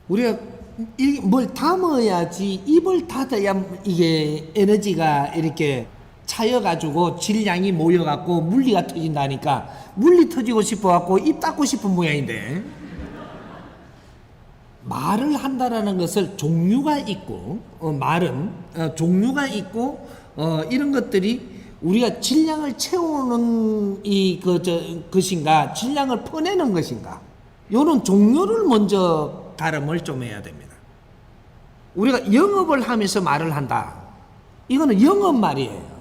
우리가 뭘 담아야지, 입을 닫아야 이게 에너지가 이렇게 차여가지고 질량이 모여갖고 물리가 터진다니까, 물리 터지고 싶어갖고 입 닫고 싶은 모양인데, 말을 한다라는 것을 종류가 있고, 말은 종류가 있고, 이런 것들이 우리가 질량을 채우는 것인가, 질량을 퍼내는 것인가, 이런 종류를 먼저 가름을 좀 해야 됩니다. 우리가 영업을 하면서 말을 한다. 이거는 영업 말이에요.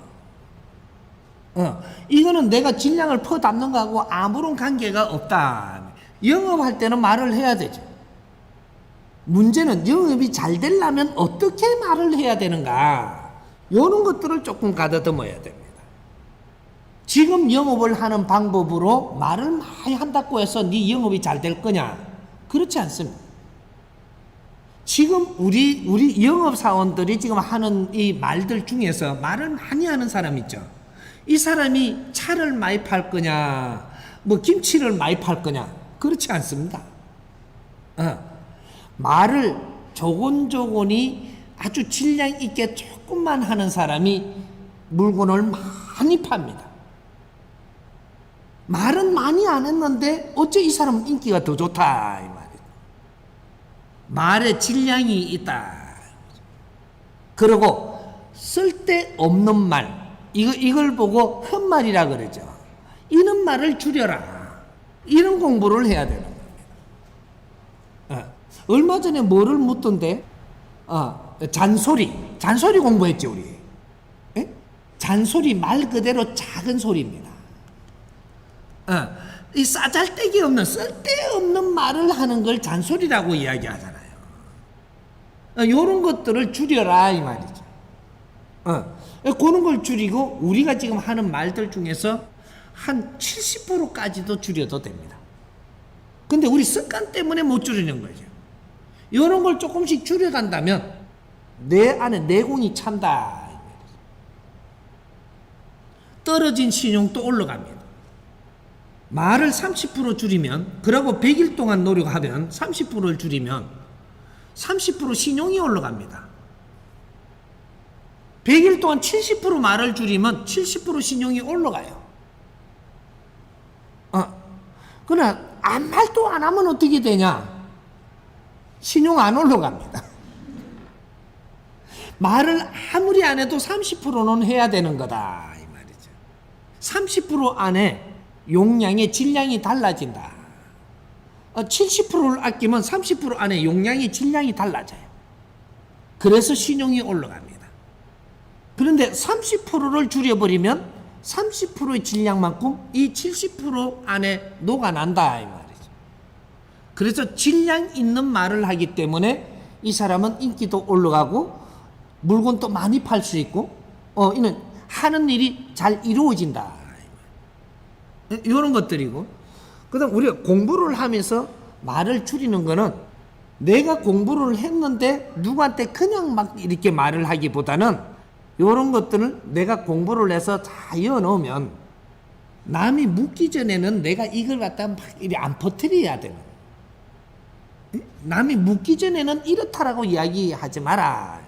이거는 내가 질량을 퍼담는 거하고 아무런 관계가 없다. 영업할 때는 말을 해야 되죠. 문제는 영업이 잘 되려면 어떻게 말을 해야 되는가, 이런 것들을 조금 가다듬어야 됩니다. 지금 영업을 하는 방법으로 말을 많이 한다고 해서 네 영업이 잘 될 거냐? 그렇지 않습니다. 지금 우리 영업사원들이 지금 하는 이 말들 중에서 말을 많이 하는 사람 있죠. 이 사람이 차를 많이 팔 거냐, 뭐 김치를 많이 팔 거냐? 그렇지 않습니다. 말을 조곤조곤히 아주 질량 있게 조금만 하는 사람이 물건을 많이 팝니다. 말은 많이 안 했는데 어째 이 사람은 인기가 더 좋다, 이 말이에요. 말에 질량이 있다. 그리고 쓸데없는 말, 이걸 보고 헛말이라 그러죠. 이런 말을 줄여라. 이런 공부를 해야 되는 겁니다. 얼마 전에 뭐를 묻던데? 잔소리 공부했죠, 우리. 에? 잔소리 말 그대로 작은 소리입니다. 이 싸잘데기 없는, 쓸데없는 말을 하는 걸 잔소리라고 이야기하잖아요. 요런 것들을 줄여라, 이 말이죠. 그런 걸 줄이고, 우리가 지금 하는 말들 중에서 한 70%까지도 줄여도 됩니다. 근데 우리 습관 때문에 못 줄이는 거죠. 요런 걸 조금씩 줄여간다면 내 안에 내공이 찬다. 떨어진 신용도 올라갑니다. 말을 30% 줄이면, 그러고 100일 동안 노력하면 30%를 줄이면 30% 신용이 올라갑니다. 100일 동안 70% 말을 줄이면 70% 신용이 올라가요. 그러나 아무 말도 안 하면 어떻게 되냐? 신용 안 올라갑니다. 말을 아무리 안 해도 30%는 해야 되는 거다, 이 말이죠. 30% 안에 용량의 질량이 달라진다. 70%를 아끼면 30% 안에 용량의 질량이 달라져요. 그래서 신용이 올라갑니다. 그런데 30%를 줄여버리면 30%의 질량만큼 이 70% 안에 녹아난다, 이 말이죠. 그래서 질량 있는 말을 하기 때문에 이 사람은 인기도 올라가고 물건도 많이 팔 수 있고, 이는 하는 일이 잘 이루어진다. 이런 것들이고, 그 다음 우리가 공부를 하면서 말을 줄이는 거는, 내가 공부를 했는데 누구한테 그냥 막 이렇게 말을 하기보다는 이런 것들을 내가 공부를 해서 다 이어놓으면 남이 묻기 전에는 내가 이걸 갖다 막 이렇게 안 퍼뜨려야 되는, 남이 묻기 전에는 이렇다라고 이야기하지 마라.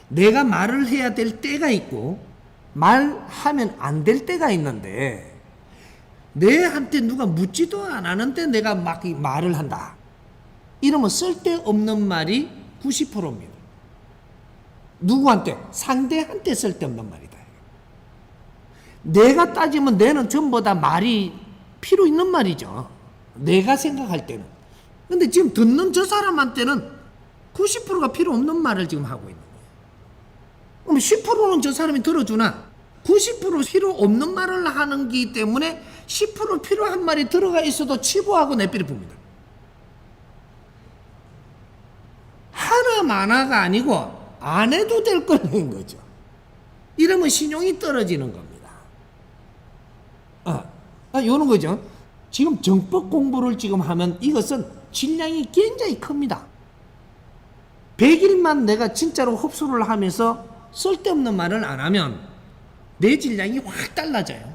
내가 말을 해야 될 때가 있고 말하면 안 될 때가 있는데, 내한테 누가 묻지도 않았는데 내가 막 말을 한다. 이러면 쓸데없는 말이 90%입니다. 누구한테? 상대한테 쓸데없는 말이다. 내가 따지면 내는 전부 다 말이 필요 있는 말이죠. 내가 생각할 때는. 근데 지금 듣는 저 사람한테는 90%가 필요 없는 말을 지금 하고 있는 거예요. 그럼 10%는 저 사람이 들어주나 90% 필요 없는 말을 하는 기 때문에 10% 필요한 말이 들어가 있어도 치부하고 내삐를 봅니다. 하나마나가 아니고 안 해도 될 거는 거죠. 이러면 신용이 떨어지는 겁니다. 요런 거죠. 지금 정법 공부를 지금 하면 이것은 질량이 굉장히 큽니다. 100일만 내가 진짜로 흡수를 하면서 쓸데없는 말을 안 하면 내 질량이 확 달라져요.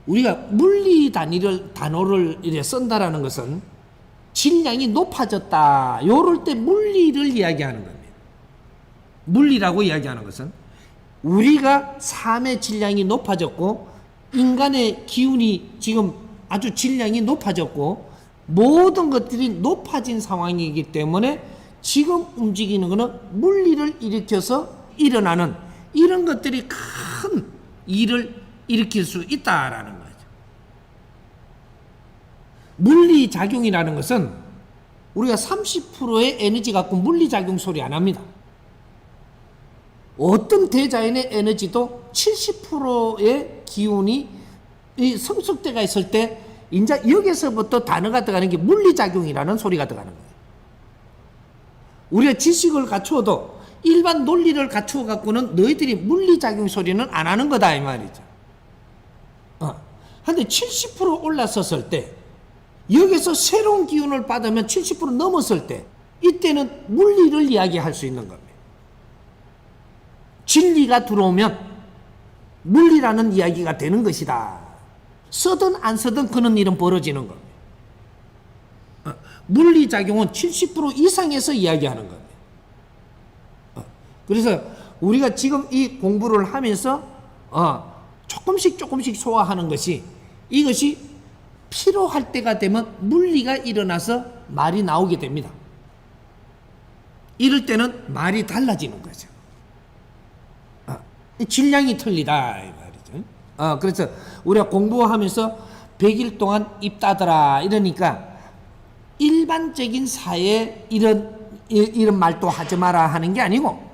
우리가 물리 단어를 이래 쓴다라는 것은 질량이 높아졌다. 요럴 때 물리를 이야기하는 겁니다. 물리라고 이야기하는 것은 우리가 삶의 질량이 높아졌고 인간의 기운이 지금 아주 질량이 높아졌고 모든 것들이 높아진 상황이기 때문에 지금 움직이는 것은 물리를 일으켜서 일어나는 이런 것들이 큰 일을 일으킬 수 있다라는 거죠. 물리작용이라는 것은 우리가 30%의 에너지 갖고 물리작용 소리 안 합니다. 어떤 대자연의 에너지도 70%의 기운이 이 성숙대가 있을 때 이제 여기서부터 단어가 들어가는 게 물리작용이라는 소리가 들어가는 거예요. 우리가 지식을 갖추어도 일반 논리를 갖추어 갖고는 너희들이 물리작용 소리는 안 하는 거다 이 말이죠. 근데 70% 올랐었을 때 여기서 새로운 기운을 받으면 70% 넘었을 때 이때는 물리를 이야기할 수 있는 겁니다. 진리가 들어오면 물리라는 이야기가 되는 것이다. 쓰든 안 쓰든 그런 일은 벌어지는 겁니다. 물리작용은 70% 이상에서 이야기하는 겁니다. 그래서 우리가 지금 이 공부를 하면서 조금씩 소화하는 것이 이것이 필요할 때가 되면 물리가 일어나서 말이 나오게 됩니다. 이럴 때는 말이 달라지는 거죠. 질량이 틀리다 이 말이죠. 그래서 우리가 공부하면서 100일 동안 입 닫아라 이러니까 일반적인 사회에 이런 말도 하지 마라 하는 게 아니고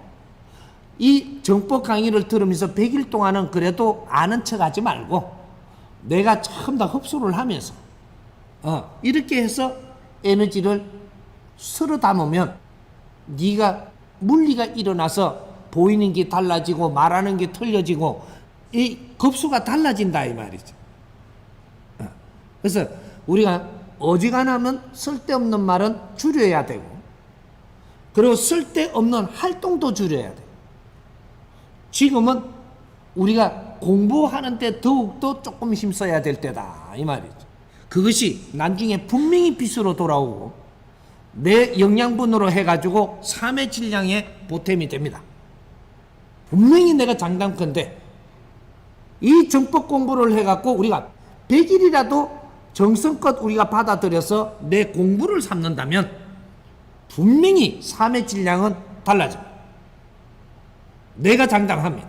이 정법 강의를 들으면서 100일 동안은 그래도 아는 척 하지 말고 내가 전부 다 흡수를 하면서 이렇게 해서 에너지를 서로 담으면 네가 물리가 일어나서 보이는 게 달라지고 말하는 게 틀려지고 이 급수가 달라진다 이 말이죠. 그래서 우리가 어지간하면 쓸데없는 말은 줄여야 되고 그리고 쓸데없는 활동도 줄여야 돼요. 지금은 우리가 공부하는데 더욱더 조금 힘써야 될 때다 이 말이죠. 그것이 나중에 분명히 빛으로 돌아오고 내 영양분으로 해가지고 삶의 질량에 보탬이 됩니다. 분명히 내가 장담컨대 이 정법 공부를 해갖고 우리가 100일이라도 정성껏 우리가 받아들여서 내 공부를 삼는다면 분명히 삶의 질량은 달라집니다. 내가 장담합니다.